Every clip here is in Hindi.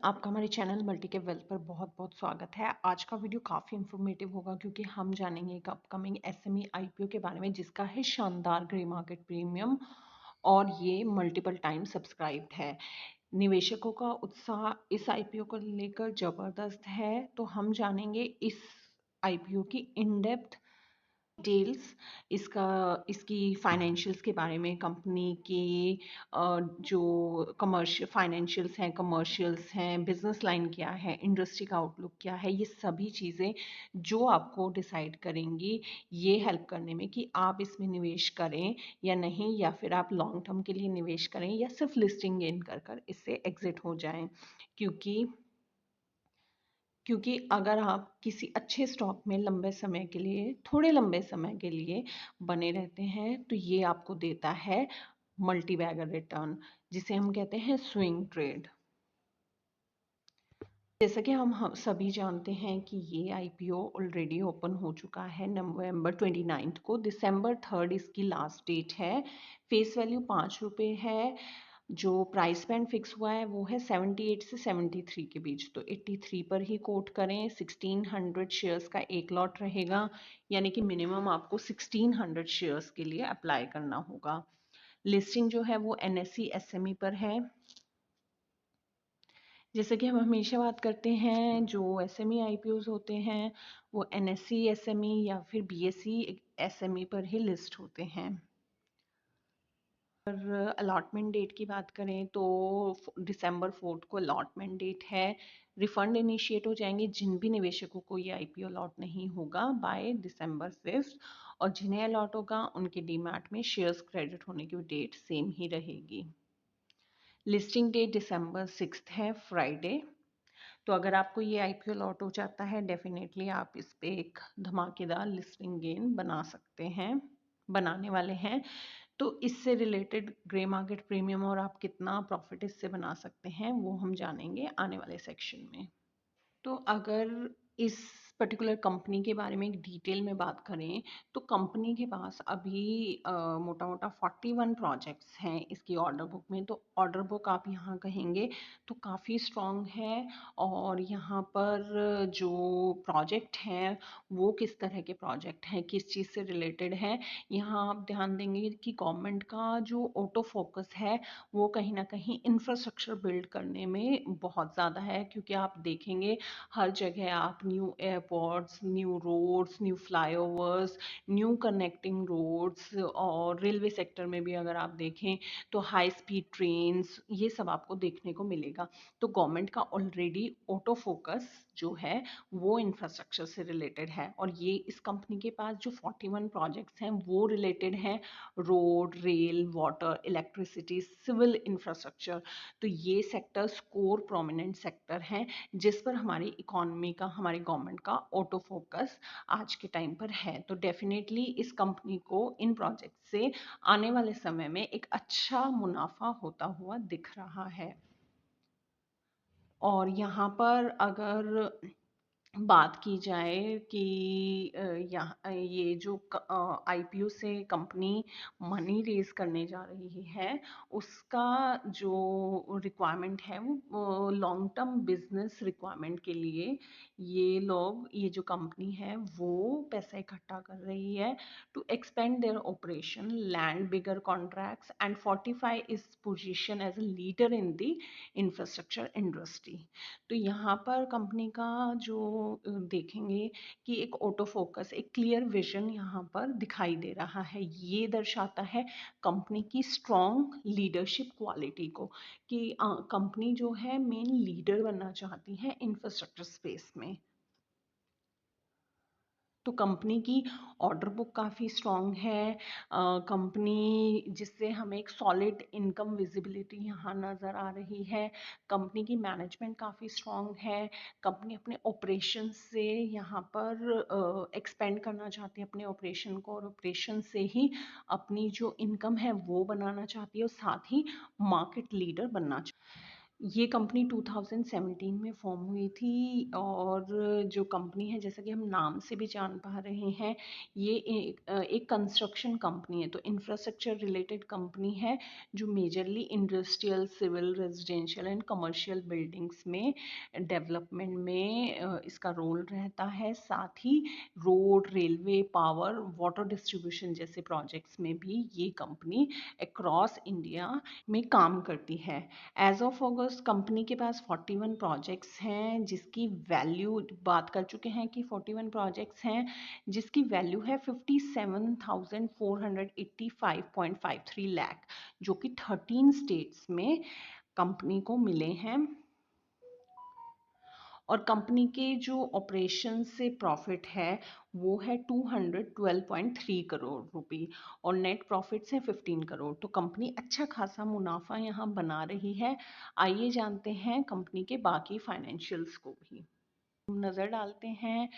आपका हमारे चैनल मल्टीकैप वेल्थ पर बहुत बहुत स्वागत है। आज का वीडियो काफ़ी इन्फॉर्मेटिव होगा क्योंकि हम जानेंगे एक अपकमिंग एसएमई आईपीओ के बारे में जिसका है शानदार ग्रे मार्केट प्रीमियम और ये मल्टीपल टाइम सब्सक्राइब्ड है। निवेशकों का उत्साह इस आईपीओ को लेकर जबरदस्त है, तो हम जानेंगे इस आईपीओ की इन डेप्थ डिटेल्स, इसकी फाइनेंशियल्स के बारे में, कंपनी की जो कमर्शियल फाइनेंशियल्स हैं, कमर्शियल्स हैं, बिजनेस लाइन क्या है, इंडस्ट्री का आउटलुक क्या है, ये सभी चीज़ें जो आपको डिसाइड करेंगी ये हेल्प करने में कि आप इसमें निवेश करें या नहीं, या फिर आप लॉन्ग टर्म के लिए निवेश करें या सिर्फ लिस्टिंग गेन कर कर इससे एग्जिट हो जाएं। क्योंकि अगर आप किसी अच्छे स्टॉक में लंबे समय के लिए, थोड़े लंबे समय के लिए बने रहते हैं तो ये आपको देता है मल्टी बैगर रिटर्न, जिसे हम कहते हैं स्विंग ट्रेड। जैसा कि हम सभी जानते हैं कि ये आईपीओ ऑलरेडी ओपन हो चुका है नवंबर 29 को। दिसंबर 3 इसकी लास्ट डेट है। फेस वैल्यू ₹5 है। जो प्राइस बैंड फिक्स हुआ है वो है 78 से 73 के बीच, तो 83 पर ही कोट करें। 1600 शेयर्स का एक लॉट रहेगा, यानी कि मिनिमम आपको 1600 शेयर्स के लिए अप्लाई करना होगा। लिस्टिंग जो है वो एनएसई एसएमई पर है। जैसे कि हम हमेशा बात करते हैं, जो एसएमई आईपीओज होते हैं वो एनएसई एसएमई या फिर बीएसई एसएमई पर ही लिस्ट होते हैं। और अलॉटमेंट डेट की बात करें तो दिसंबर 4 को अलॉटमेंट डेट है। रिफंड इनिशिएट हो जाएंगे जिन भी निवेशकों को ये आईपीओ अलॉट नहीं होगा बाय दिसंबर 5, और जिन्हें अलॉट होगा उनके डीमैट में शेयर्स क्रेडिट होने की डेट सेम ही रहेगी। लिस्टिंग डेट दिसंबर 6 है, फ्राइडे। तो अगर आपको ये आईपीओ लॉट हो जाता है, डेफिनेटली आप इस पे एक धमाकेदार लिस्टिंग गेन बना सकते हैं, बनाने वाले हैं। तो इससे रिलेटेड ग्रे मार्केट प्रीमियम और आप कितना प्रॉफिट इससे बना सकते हैं वो हम जानेंगे आने वाले सेक्शन में। तो अगर इस पर्टिकुलर कंपनी के बारे में एक डिटेल में बात करें तो कंपनी के पास अभी मोटा मोटा 41 प्रोजेक्ट्स हैं इसकी ऑर्डर बुक में। तो ऑर्डर बुक आप यहाँ कहेंगे तो काफ़ी स्ट्रॉन्ग है। और यहाँ पर जो प्रोजेक्ट हैं वो किस तरह के प्रोजेक्ट हैं, किस चीज़ से रिलेटेड है, यहाँ आप ध्यान देंगे कि गवर्नमेंट का जो ऑटो फोकस है वो कहीं ना कहीं इंफ्रास्ट्रक्चर बिल्ड करने में बहुत ज़्यादा है। क्योंकि आप देखेंगे हर जगह आप new airports, new roads, new flyovers, new connecting roads, और रेलवे सेक्टर में भी अगर आप देखें तो हाई स्पीड ट्रेन्स, ये सब आपको देखने को मिलेगा। तो गवर्नमेंट का ऑलरेडी ऑटो फोकस जो है वो इंफ्रास्ट्रक्चर से रिलेटेड है, और ये इस कंपनी के पास जो 41 प्रोजेक्ट्स हैं वो रिलेटेड हैं road, rail, water, electricity, civil infrastructure. तो ये सेक्टर्स कोर प्रोमिनेंट सेक्टर हैं जिस पर हमारी इकोनॉमी का, हमारी गवर्नमेंट का ऑटो फोकस आज के टाइम पर है। तो डेफिनेटली इस कंपनी को इन प्रोजेक्ट से आने वाले समय में एक अच्छा मुनाफा होता हुआ दिख रहा है। और यहाँ पर अगर बात की जाए कि यहाँ ये जो आईपीओ से कंपनी मनी रेज करने जा रही है उसका जो रिक्वायरमेंट है वो लॉन्ग टर्म बिजनेस रिक्वायरमेंट के लिए ये जो कंपनी है वो पैसा इकट्ठा कर रही है to expand their operation, land bigger contracts and fortify its position as a leader in the infrastructure industry. तो यहाँ पर कंपनी का जो देखेंगे कि एक ऑटो फोकस, एक क्लियर विजन यहाँ पर दिखाई दे रहा है। ये दर्शाता है कंपनी की स्ट्रॉन्ग लीडरशिप क्वालिटी को, कि कंपनी जो है मेन लीडर बनना चाहती है इंफ्रास्ट्रक्चर स्पेस में। तो कंपनी की ऑर्डर बुक काफ़ी स्ट्रॉन्ग है। कंपनी जिससे हमें एक सॉलिड इनकम विजिबिलिटी यहाँ नज़र आ रही है। कंपनी की मैनेजमेंट काफ़ी स्ट्रॉन्ग है। कंपनी अपने ऑपरेशन से यहाँ पर एक्सपेंड करना चाहती है अपने ऑपरेशन को, और ऑपरेशन से ही अपनी जो इनकम है वो बनाना चाहती है, और साथ ही मार्केट लीडर बनना चाहती है। ये कंपनी 2017 में फॉर्म हुई थी और जो कंपनी है जैसा कि हम नाम से भी जान पा रहे हैं, ये एक कंस्ट्रक्शन कंपनी है, तो इंफ्रास्ट्रक्चर रिलेटेड कंपनी है जो majorly industrial, civil, residential and commercial buildings में डेवलपमेंट में इसका रोल रहता है। साथ ही road, railway, power, water distribution जैसे प्रोजेक्ट्स में भी ये कंपनी अक्रॉस इंडिया में काम करती है। एज ऑफ अगस्त कंपनी के पास 41 प्रोजेक्ट्स हैं जिसकी वैल्यू, बात कर चुके हैं कि 41 प्रोजेक्ट्स हैं जिसकी वैल्यू है 57,485.53 लाख, जो कि 13 स्टेट्स में कंपनी को मिले हैं। और कंपनी के जो ऑपरेशन से प्रॉफिट है वो है 212.3 करोड़ रुपए और नेट प्रॉफिट्स है 15 करोड़। तो कंपनी अच्छा खासा मुनाफा यहाँ बना रही है। आइए जानते हैं कंपनी के बाकी फाइनेंशियल्स को भी। नज़र डालते हैं।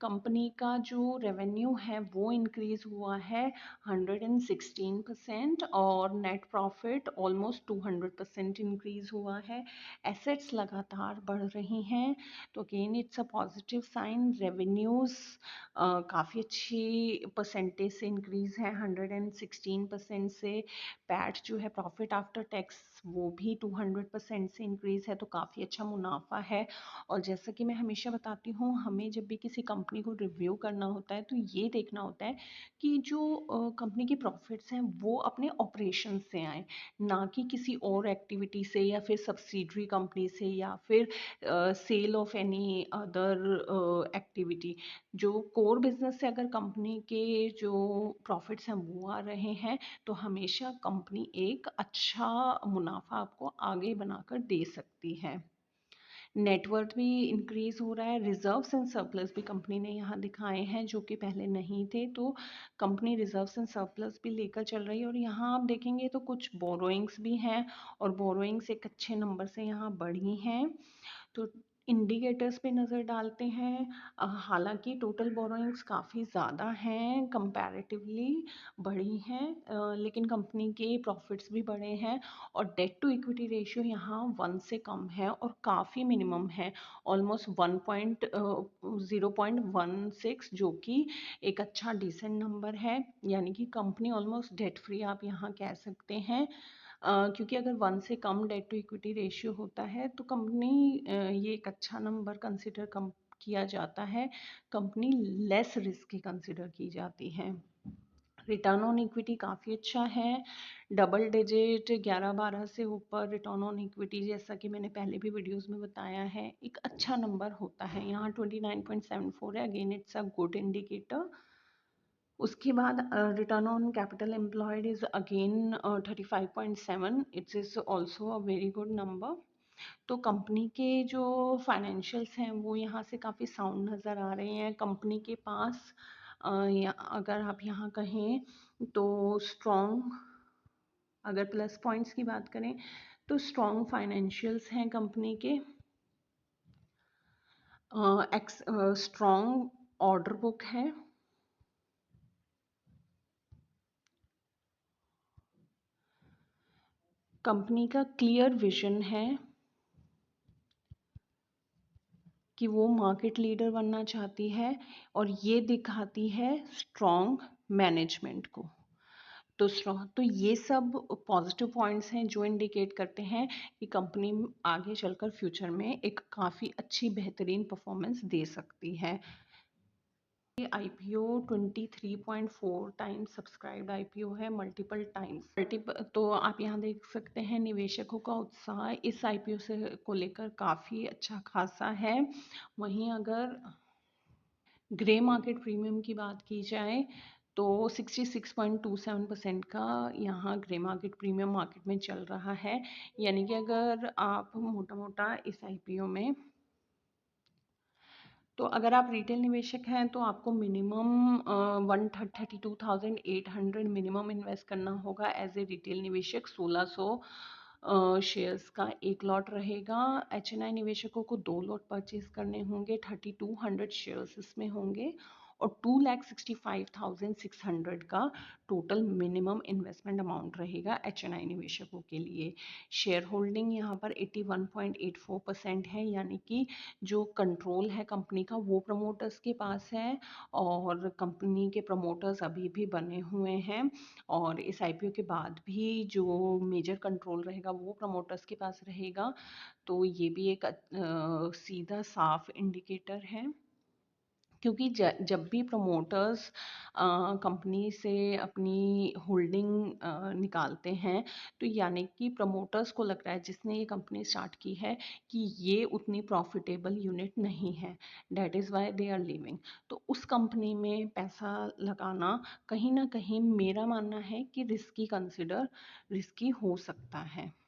कंपनी का जो रेवेन्यू है वो इंक्रीज हुआ है 116% और नेट प्रॉफिट ऑलमोस्ट 200% इंक्रीज हुआ है। एसेट्स लगातार बढ़ रही हैं, तो again it's a positive sign. Revenues काफ़ी अच्छी परसेंटेज से इंक्रीज है, 116% से। पैट जो है, प्रॉफिट आफ्टर टैक्स, वो भी 200% से इंक्रीज है, तो काफ़ी अच्छा मुनाफा है। और जैसा कि मैं हमेशा बताती हूँ, हमें जब भी किसी कंपनी को रिव्यू करना होता है तो ये देखना होता है कि जो कंपनी के प्रॉफिट्स हैं वो अपने ऑपरेशन से आए, ना कि किसी और एक्टिविटी से या फिर सब्सिडरी कंपनी से या फिर sale of any other activity. जो कोर बिजनेस से अगर कंपनी के जो प्रॉफिट्स हैं वो आ रहे हैं तो हमेशा कंपनी एक अच्छा मुनाफा आपको आगे बनाकर दे सकती है। नेटवर्थ भी इंक्रीज हो रहा है। रिजर्व्स एंड सरप्लस भी कंपनी ने यहाँ दिखाए हैं जो कि पहले नहीं थे, तो कंपनी रिजर्व्स एंड सरप्लस भी लेकर चल रही है। और यहाँ आप देखेंगे तो कुछ बोरोइंग्स भी हैं और बोरोइंग्स एक अच्छे नंबर से यहाँ बढ़ी हैं। तो इंडिकेटर्स पे नज़र डालते हैं। हालांकि टोटल बोरोइंग्स काफ़ी ज़्यादा हैं, कंपैरेटिवली बढ़ी हैं, लेकिन कंपनी के प्रॉफिट्स भी बढ़े हैं। और डेट टू इक्विटी रेशियो यहाँ 1 से कम है और काफ़ी मिनिमम है, ऑलमोस्ट 0.16, जो कि एक अच्छा डिसेंट नंबर है। यानी कि कंपनी ऑलमोस्ट डेट फ्री आप यहाँ कह सकते हैं। क्योंकि अगर 1 से कम डेट टू इक्विटी रेशियो होता है तो कंपनी, ये एक अच्छा नंबर कंसिडर किया जाता है। कंपनी लेस रिस्की कंसिडर की जाती है। रिटर्न ऑन इक्विटी काफ़ी अच्छा है, डबल डिजिट 11-12 से ऊपर रिटर्न ऑन इक्विटी, जैसा कि मैंने पहले भी वीडियोस में बताया है, एक अच्छा नंबर होता है। यहाँ 29.74 है, again it's a good indicator. उसके बाद return on capital employed is again 35.7, it's is also a very good number. तो कंपनी के जो फाइनेंशियल्स हैं वो यहाँ से काफ़ी साउंड नज़र आ रहे हैं। कंपनी के पास अगर आप यहाँ कहें तो स्ट्रॉन्ग, अगर प्लस पॉइंट्स की बात करें तो स्ट्रॉन्ग फाइनेंशियल्स हैं कंपनी के, स्ट्रॉन्ग ऑर्डर बुक है, कंपनी का क्लियर विजन है कि वो मार्केट लीडर बनना चाहती है, और ये दिखाती है स्ट्रॉन्ग मैनेजमेंट को। तो स्ट्रॉन्ग, तो ये सब पॉजिटिव पॉइंट्स हैं जो इंडिकेट करते हैं कि कंपनी आगे चलकर फ्यूचर में एक काफ़ी अच्छी बेहतरीन परफॉर्मेंस दे सकती है। आईपीओ 23.4 टाइम्स सब्सक्राइब्ड आईपीओ है, मल्टीपल टाइम्स। तो आप यहाँ देख सकते हैं निवेशकों का उत्साह इस आईपीओ से को लेकर काफ़ी अच्छा खासा है। वहीं अगर ग्रे मार्केट प्रीमियम की बात की जाए तो 66.27% का यहाँ ग्रे मार्केट प्रीमियम मार्केट में चल रहा है। यानी कि अगर आप मोटा मोटा इस आईपीओ में, तो अगर आप रिटेल निवेशक हैं तो आपको मिनिमम 132,800 मिनिमम इन्वेस्ट करना होगा एज ए रिटेल निवेशक। 1600 शेयर्स का एक लॉट रहेगा। एच एन आई निवेशकों को 2 लॉट परचेज करने होंगे, 3200 शेयर्स इसमें होंगे। और 2,65,600 का टोटल मिनिमम इन्वेस्टमेंट अमाउंट रहेगा HNI निवेशकों के लिए। शेयर होल्डिंग यहाँ पर 81.84% है, यानी कि जो कंट्रोल है कंपनी का वो प्रमोटर्स के पास है, और कंपनी के प्रमोटर्स अभी भी बने हुए हैं, और इस IPO के बाद भी जो मेजर कंट्रोल रहेगा वो प्रमोटर्स के पास रहेगा। तो ये भी एक सीधा साफ इंडिकेटर है, क्योंकि जब भी प्रमोटर्स कंपनी से अपनी होल्डिंग निकालते हैं, तो यानी कि प्रमोटर्स को लग रहा है जिसने ये कंपनी स्टार्ट की है कि ये उतनी प्रॉफिटेबल यूनिट नहीं है, that is why they are leaving. तो उस कंपनी में पैसा लगाना कहीं ना कहीं मेरा मानना है कि रिस्की हो सकता है।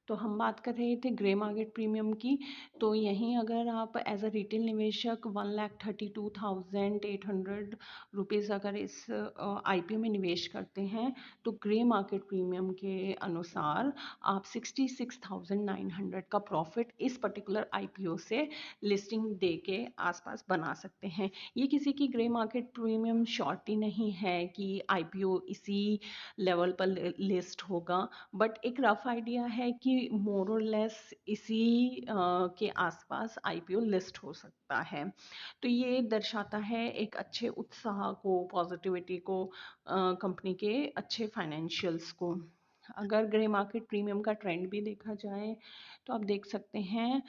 तो हम बात कर रहे थे ग्रे मार्केट प्रीमियम की। तो यहीं अगर आप एज अ रिटेल निवेशक 1,32,800 रुपीज़ अगर इस IPO में निवेश करते हैं, तो ग्रे मार्केट प्रीमियम के अनुसार आप 66,900 का प्रॉफिट इस पर्टिकुलर IPO से लिस्टिंग डे के आसपास बना सकते हैं। ये किसी की ग्रे मार्केट प्रीमियम श्योरिटी नहीं है कि IPO इसी लेवल पर लिस्ट होगा, बट एक रफ आइडिया है कि मोर और लेस इसी के आसपास IPO लिस्ट हो सकता है। तो ये दर्शाता है एक अच्छे उत्साह को, पॉजिटिविटी को, कंपनी के अच्छे फाइनेंशियल्स को। अगर ग्रे मार्केट प्रीमियम का ट्रेंड भी देखा जाए तो आप देख सकते हैं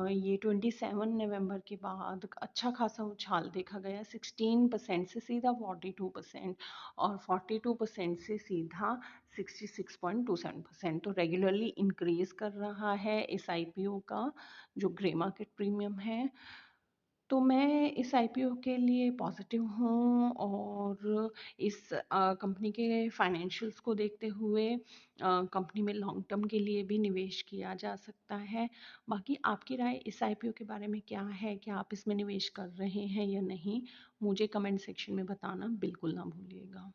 ये 27 नवंबर के बाद अच्छा खासा उछाल देखा गया, 16% से सीधा 42%, और 42% से सीधा 66.27%। तो रेगुलरली इंक्रीज कर रहा है इस IPO का जो ग्रे मार्केट प्रीमियम है। तो मैं इस IPO के लिए पॉजिटिव हूँ, और इस कंपनी के फाइनेंशियल्स को देखते हुए कंपनी में लॉन्ग टर्म के लिए भी निवेश किया जा सकता है। बाकी आपकी राय इस IPO के बारे में क्या है? क्या आप इसमें निवेश कर रहे हैं या नहीं? मुझे कमेंट सेक्शन में बताना बिल्कुल ना भूलिएगा।